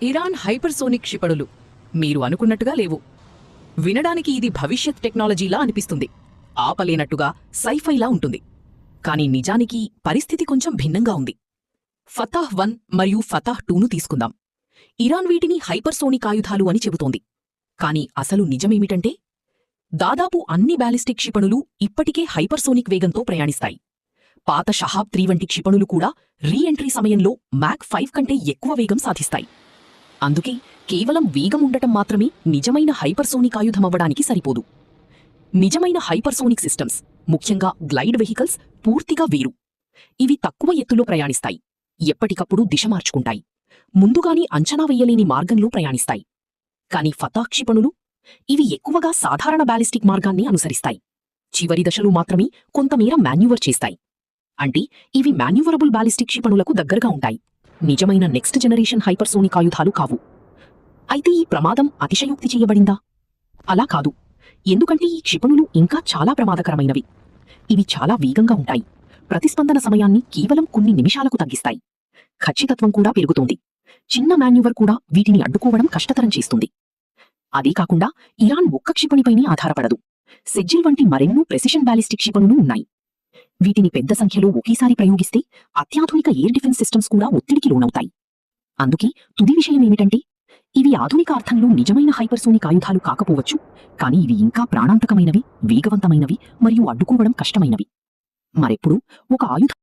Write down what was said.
Iran hypersonic క్షిపణులు మీరు అనుకున్నట్టుగా లేవు. వినడానికి ఇది భవిష్యత్ టెక్నాలజీలా అనిపిస్తుంది, ఆపలేనట్టుగా సైఫైలా ఉంటుంది. కానీ నిజానికి పరిస్థితి కొంచెం భిన్నంగా ఉంది. ఫతాహ్-1 మరియు ఫతాహ్-2ను తీసుకుందాం. ఇరాన్ వీటిని హైపర్సోనిక్ ఆయుధాలు అని చెబుతోంది. కానీ అసలు నిజమేమిటంటే, దాదాపు అన్ని బ్యాలిస్టిక్ క్షిపణులు ఇప్పటికే హైపర్సోనిక్ వేగంతో ప్రయాణిస్తాయి. పాత షహాబ్-3 వంటి క్షిపణులు కూడా రీ-ఎంట్రీ సమయంలో మ్యాక్ 5 కంటే ఎక్కువ వేగం సాధిస్తాయి. అందుకే కేవలం వేగం ఉండటం మాత్రమే నిజమైన హైపర్సోనిక్ ఆయుధమవ్వడానికి సరిపోదు. నిజమైన హైపర్సోనిక్ సిస్టమ్స్, ముఖ్యంగా గ్లైడ్ వెహికల్స్, పూర్తిగా వేరు. ఇవి తక్కువ ఎత్తులో ప్రయాణిస్తాయి, ఎప్పటికప్పుడు దిశ మార్చుకుంటాయి, ముందుగాని అంచనా వెయ్యలేని మార్గంలో ప్రయాణిస్తాయి. కాని ఫతాహ్ క్షిపణులు, ఇవి ఎక్కువగా సాధారణ బ్యాలిస్టిక్ మార్గాన్ని అనుసరిస్తాయి. చివరి దశలో మాత్రమే కొంతమేర మాన్యూవర్ చేస్తాయి. అంటే ఇవి మాన్యూవరబుల్ బ్యాలిస్టిక్ క్షిపణులకు దగ్గరగా ఉంటాయి, నిజమైన నెక్స్ట్ జనరేషన్ హైపర్సోనిక్ ఆయుధాలు కావు. అయితే ఈ ప్రమాదం అతిశయోక్తి చేయబడిందా? అలా కాదు. ఎందుకంటే ఈ క్షిపణులు ఇంకా చాలా ప్రమాదకరమైనవి. ఇవి చాలా వేగంగా ఉంటాయి, ప్రతిస్పందన సమయాన్ని కేవలం కొన్ని నిమిషాలకు తగ్గిస్తాయి. ఖచ్చితత్వం కూడా పెరుగుతోంది. చిన్న మాన్యూవర్ కూడా వీటిని అడ్డుకోవడం కష్టతరం చేస్తుంది. అదే కాకుండా ఇరాన్ ఒక్క క్షిపణిపైనే ఆధారపడదు. సెజ్జిల్ వంటి మరెన్నో ప్రెసిషన్ బ్యాలిస్టిక్ క్షిపణులు ఉన్నాయి. వీటిని పెద్ద సంఖ్యలో ఒకేసారి ప్రయోగిస్తే అత్యాధునిక ఎయిర్ డిఫెన్స్ సిస్టమ్స్ కూడా ఒత్తిడికి లోనవుతాయి. అందుకే తుది విషయమేమిటంటే, ఇవి ఆధునిక అర్థంలో నిజమైన హైపర్సోనిక్ ఆయుధాలు కాకపోవచ్చు, కానీ ఇవి ఇంకా ప్రాణాంతకమైనవి, వేగవంతమైనవి మరియు అడ్డుకోవడం కష్టమైనవి. మరెప్పుడు ఒక ఆయుధ